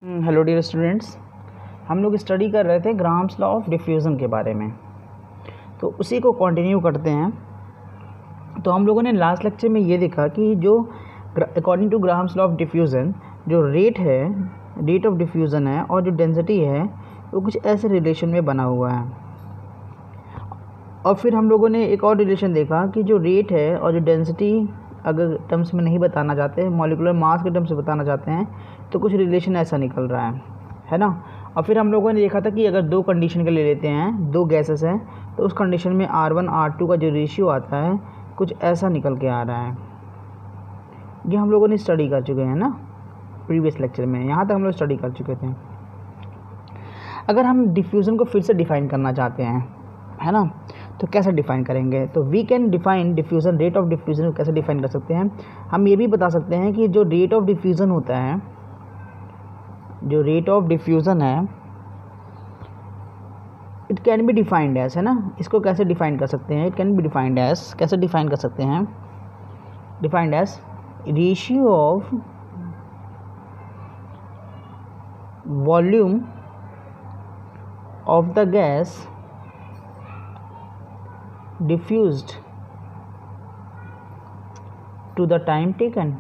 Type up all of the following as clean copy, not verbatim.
Hello dear students, हम लोग study कर रहे थे ग्राम्स लॉ ऑफ डिफ्यूज़न के बारे में, तो उसी को कंटिन्यू करते हैं। तो हम लोगों ने लास्ट लेक्चर में ये देखा कि जो according two grams law of diffusion जो रेट ऑफ डिफ्यूज़न है और जो डेंसिटी है वो कुछ ऐसे रिलेशन में बना हुआ है। और फिर हम लोगों ने एक और रिलेशन देखा कि जो रेट है और जो डेंसिटी अगर टर्म्स में नहीं बताना चाहते हैं, मॉलिक्यूलर मास के टर्म्स में बताना चाहते हैं, तो कुछ रिलेशन ऐसा निकल रहा है ना। और फिर हम लोगों ने देखा था कि अगर दो कंडीशन के ले लेते हैं, दो गैसेस हैं, तो उस कंडीशन में R1 R2 का जो रेशियो आता है कुछ ऐसा निकल के आ रहा है। ये हम लोगों ने स्टडी कर चुके हैं ना प्रीवियस लेक्चर में, यहाँ तक हम लोग स्टडी कर चुके थे। अगर हम डिफ्यूज़न को फिर से डिफ़ाइन करना चाहते हैं, है ना, तो कैसे डिफ़ाइन करेंगे? तो we can define diffusion, rate of diffusion को कैसे डिफ़ाइन कर सकते हैं? हम ये भी बता सकते हैं कि जो रेट ऑफ डिफ्यूज़न होता है, जो रेट ऑफ डिफ्यूज़न है, it can be defined as, है ना। इसको कैसे डिफ़ाइन कर सकते हैं? It can be defined as, कैसे डिफ़ाइन कर सकते हैं? Defined as ratio of volume of the gas diffused to the time taken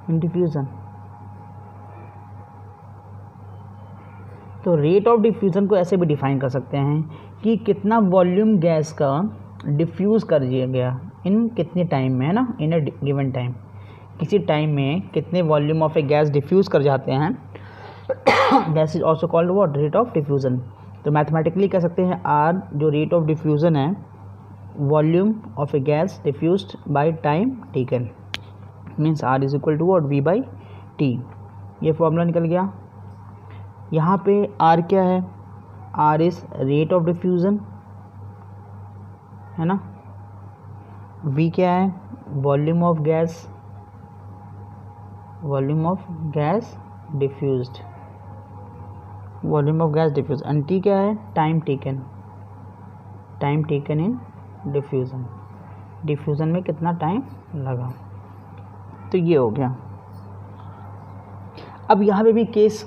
in diffusion। तो रेट ऑफ डिफ्यूज़न को ऐसे भी डिफाइन कर सकते हैं कि कितना वॉल्यूम गैस का डिफ्यूज़ कर दिया गया इन कितने टाइम में, है ना, इन अ गिवन टाइम। किसी टाइम में कितने volume of a gas diffuse कर जाते हैं, that is also called what? Rate of diffusion. तो मैथमेटिकली कह सकते हैं आर जो रेट ऑफ डिफ्यूज़न है, volume of a gas diffused by time taken, means R is equal to what? V by T. ये फॉर्मूला निकल गया। यहाँ पे आर क्या है? R is rate of diffusion, है ना। वी क्या है? Volume of gas diffused, volume of gas diffuse. And T क्या है? टाइम टेकन इन डिफ्यूज़न में कितना टाइम लगा। तो ये हो गया। अब यहाँ पे भी केस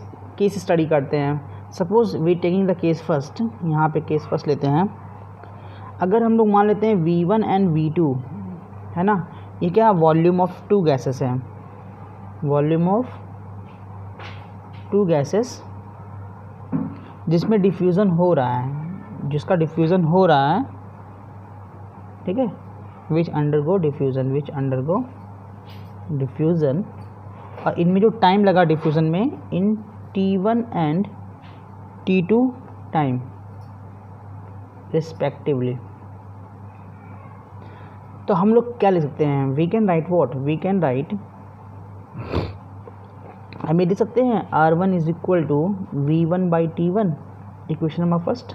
स्टडी करते हैं। Suppose we taking the case first, यहाँ पे केस फर्स्ट लेते हैं। अगर हम लोग मान लेते हैं V1 एंड V2, है ना, ये क्या? वॉल्यूम ऑफ टू गैसेस हैं, वॉल्यूम ऑफ टू गैसेस जिसमें डिफ्यूज़न हो रहा है, जिसका डिफ्यूज़न हो रहा है, ठीक है, विच अंडरगो डिफ्यूज़न। और इनमें जो टाइम लगा डिफ्यूज़न में, इन T1 and T2 time respectively. तो हम लोग क्या लिख सकते हैं? We can write what? We can write, हम ये लिख सकते हैं R1 is equal to V1 by T1, equation number first.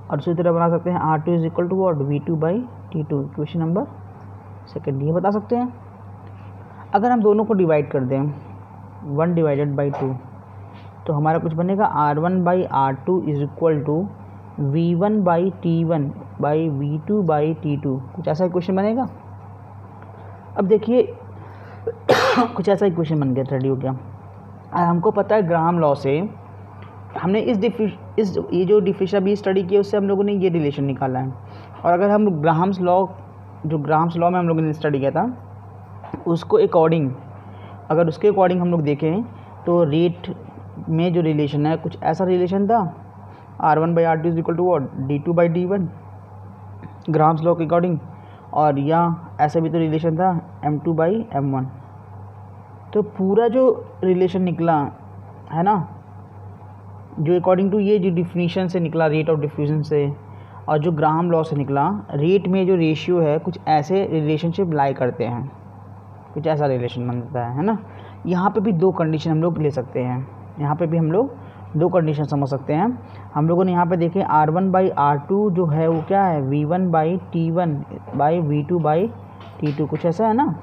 और दूसरी तरह बना सकते हैं R2 is equal to what? V2 by T2, equation number second. ये बता सकते हैं। अगर हम दोनों को डिवाइड कर दें 1 डिवाइडेड बाई 2, तो हमारा कुछ बनेगा R1 by R2 is equal to V1 by T1 by V2 by T2, कुछ ऐसा इक्वेशन बनेगा। अब देखिए कुछ ऐसा इक्वेशन बन गया, रेडी हो गया। हमको पता है ग्राम लॉ से हमने इस ये जो डिफ्यूज़न अभी स्टडी किया, उससे हम लोगों ने ये रिलेशन निकाला है। और अगर हम ग्राम्स लॉ में हम लोगों ने स्टडी किया था, उसको अकॉर्डिंग, अगर उसके अकॉर्डिंग हम लोग देखें तो रेट में जो रिलेशन है कुछ ऐसा रिलेशन था, R1 by R2 is equal to what? D2 by D1, Graham's law के अकॉर्डिंग। और या ऐसा भी तो रिलेशन था M2 बाई M1। तो पूरा जो रिलेशन निकला, है ना, जो अकॉर्डिंग टू ये जो डिफिनीशन से निकला रेट ऑफ डिफ्यूज़न से, और जो ग्राम लॉ से निकला, रेट में जो रेशियो है कुछ ऐसे रिलेशनशिप लाई करते हैं, कुछ ऐसा रिलेशन बनता है ना। यहाँ पे भी दो कंडीशन हम लोग ले सकते हैं, यहाँ पे भी हम लोग दो कंडीशन समझ सकते हैं। हम लोगों ने यहाँ पे देखें R1 बाई R2 जो है वो क्या है? V1 by T1 by V2 by T2, कुछ ऐसा है ना।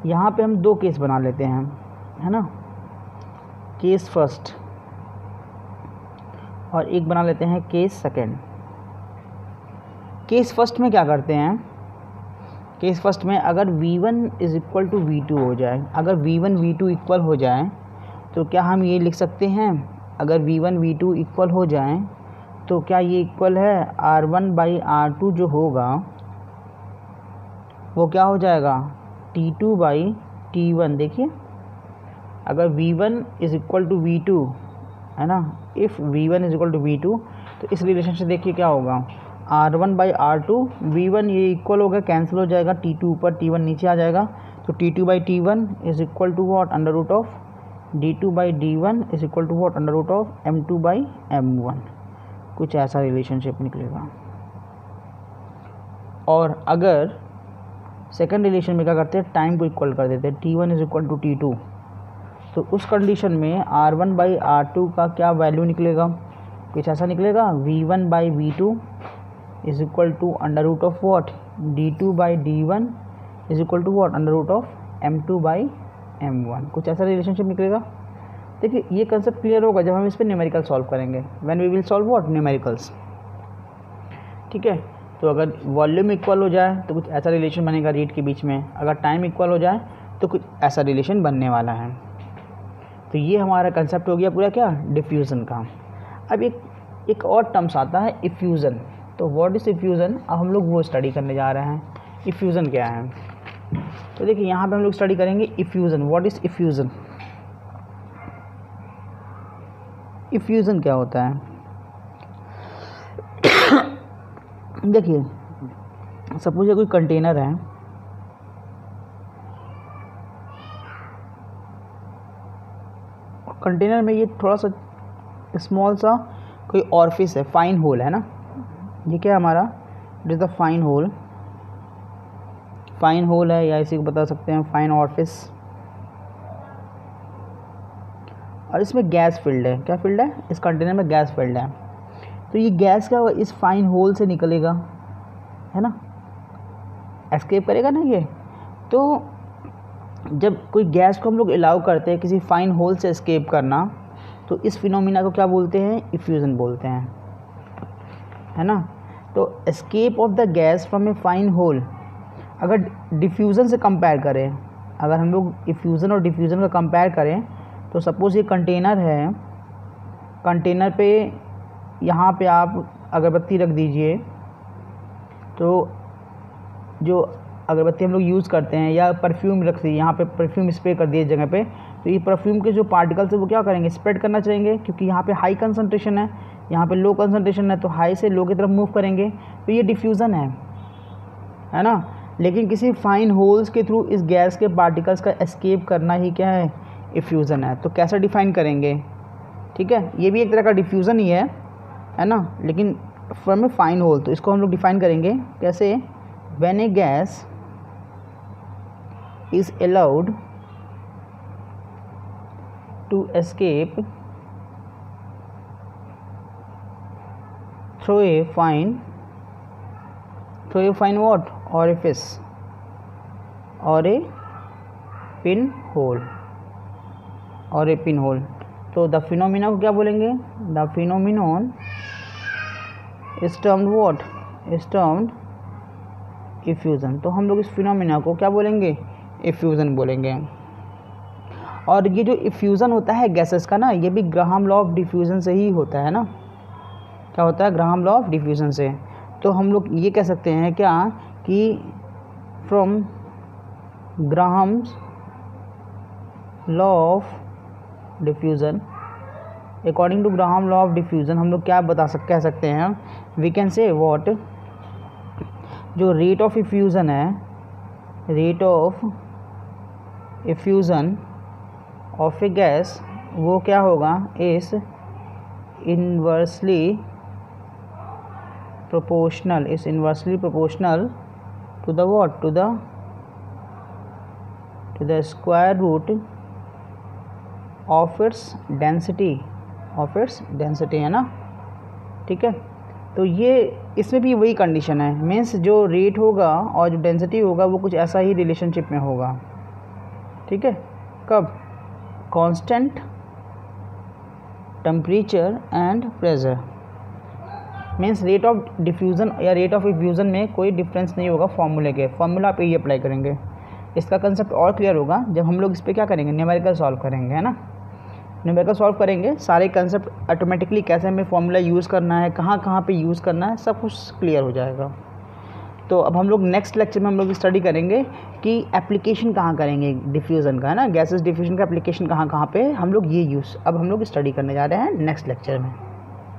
यहाँ पे हम दो केस बना लेते हैं, है ना, केस फर्स्ट, और एक बना लेते हैं केस सेकंड। केस फर्स्ट में क्या करते हैं? केस फर्स्ट में अगर V1 is equal to V2 हो जाए, अगर V1 V2 इक्वल हो जाए तो क्या हम ये लिख सकते हैं, अगर V1 V2 इक्वल हो जाए तो क्या ये इक्वल है R1/R2 जो होगा वो क्या हो जाएगा T2/T1। देखिए अगर V1 is equal to V2 है ना, if V1 is equal to V2 तो इस रिलेशन से देखिए क्या होगा R1/R2, V1 ये इक्वल होगा, कैंसिल हो जाएगा, T2 ऊपर T1 नीचे आ जाएगा, तो T2/T1 is equal to what under root of D2/D1 is equal to what under root of M2/M1। कुछ ऐसा रिलेशनशिप निकलेगा। और अगर सेकंड रिलेशन में क्या करते हैं, टाइम को इक्वल कर देते हैं, T1 is equal to T2, तो उस कंडीशन में R1/R2 का क्या वैल्यू निकलेगा, कुछ ऐसा निकलेगा V1/V2 is equal to under root of what D2/D1 is equal to what under root of M2/M1। कुछ ऐसा रिलेशनशिप निकलेगा। देखिए ये कंसेप्ट क्लियर होगा जब हम इस पर न्यूमेरिकल सॉल्व करेंगे, when we will solve what numericals. ठीक है, तो अगर वॉल्यूम इक्वल हो जाए तो कुछ ऐसा रिलेशन बनेगा रीड के बीच में, अगर टाइम इक्वल हो जाए तो कुछ ऐसा रिलेशन बनने वाला है। तो ये हमारा कंसेप्ट हो गया पूरा क्या, डिफ्यूज़न का। अब एक और टर्म्स आता है इफ्यूज़न। तो व्हाट इज़ इफ्यूज़न, अब हम लोग वो स्टडी करने जा रहे हैं। इफ्यूज़न क्या है, तो देखिए यहाँ पे हम लोग स्टडी करेंगे effusion. What is effusion, effusion क्या होता है। देखिए सपोज ये कोई कंटेनर है, कंटेनर में ये थोड़ा सा स्मॉल सा कोई ऑरिफिस है, फाइन होल है ना, ये क्या है हमारा, it is the fine hole, fine hole है या इसी को बता सकते हैं फाइन ऑरिफिस। और इसमें गैस फील्ड है, क्या फील्ड है, इस कंटेनर में गैस फील्ड है। तो ये गैस क्या होगा, इस फाइन होल से निकलेगा, है ना, एस्केप करेगा ना ये। तो जब कोई गैस को हम लोग अलाउ करते हैं किसी फाइन होल से एस्केप करना, तो इस फिनोमिना को क्या बोलते हैं, इफ्यूज़न बोलते हैं, है ना। तो escape of the gas from a fine hole, अगर डिफ्यूज़न से कंपेयर करें, अगर हम लोग इफ्यूज़न और डिफ्यूज़न का कंपेयर करें, तो सपोज़ ये कंटेनर है, कंटेनर पे यहाँ पे आप अगरबत्ती रख दीजिए, तो जो अगरबत्ती हम लोग यूज़ करते हैं या परफ्यूम रख दिए, यहाँ पे परफ्यूम स्प्रे कर दिए जगह पे, तो ये परफ्यूम के जो पार्टिकल्स है वो क्या करेंगे, स्प्रेड करना चाहेंगे, क्योंकि यहाँ पे हाई कंसंट्रेशन है, यहाँ पे लो कंसंट्रेशन है, तो हाई से लो की तरफ मूव करेंगे, तो ये डिफ्यूज़न है ना। लेकिन किसी फाइन होल्स के थ्रू इस गैस के पार्टिकल्स का एस्केप करना ही क्या है, इफ्यूज़न है। तो कैसे डिफ़ाइन करेंगे, ठीक है, ये भी एक तरह का डिफ्यूज़न ही है ना, लेकिन फ्रॉम ए फाइन होल। तो इसको हम लोग डिफ़ाइन करेंगे कैसे, when A gas is allowed to escape through a fine what orifice or a pinhole तो द फिनोमिना को क्या बोलेंगे, the phenomenon is termed what, is termed effusion. तो हम लोग इस फिनोमिना को क्या बोलेंगे, इफ्यूज़न बोलेंगे। और ये जो इफ्यूज़न होता है गैसेस का ना, ये भी ग्राहम लॉ ऑफ डिफ्यूज़न से ही होता है ना, क्या होता है, ग्राहम लॉ ऑफ डिफ्यूज़न से। तो हम लोग ये कह सकते हैं क्या कि from Graham's law of diffusion, according to Graham law of diffusion हम लोग क्या कह सकते हैं, वी कैन से व्हाट, जो रेट ऑफ इफ्यूज़न है, rate of effusion of a gas, वो क्या होगा, is inversely proportional, is inversely proportional to the what, to the square root of its density, है ना, ठीक है। तो ये इसमें भी वही कंडीशन है, मीन्स जो रेट होगा और जो डेंसिटी होगा वो कुछ ऐसा ही रिलेशनशिप में होगा, ठीक है। कब, constant temperature and pressure, means rate of diffusion या रेट ऑफ इफ्यूज़न में कोई डिफरेंस नहीं होगा फॉर्मूले के, फॉर्मूला पे ही अप्लाई करेंगे। इसका कंसेप्ट और क्लियर होगा जब हम लोग इस पर क्या करेंगे, न्यूमेरिकल सॉल्व करेंगे, है ना। न्यूमेरिकल सॉल्व करेंगे, सारे कंसेप्ट ऑटोमेटिकली कैसे हमें फॉर्मूला यूज़ करना है, कहाँ कहाँ पे यूज़ करना है, सब कुछ क्लियर हो जाएगा। तो अब हम लोग नेक्स्ट लेक्चर में हम लोग स्टडी करेंगे कि एप्लीकेशन कहाँ करेंगे डिफ्यूज़न का, है ना, गैसेस डिफ्यूज़न का एप्लीकेशन कहाँ कहाँ पे हम लोग ये यूज़ अब हम लोग स्टडी करने जा रहे हैं नेक्स्ट लेक्चर में।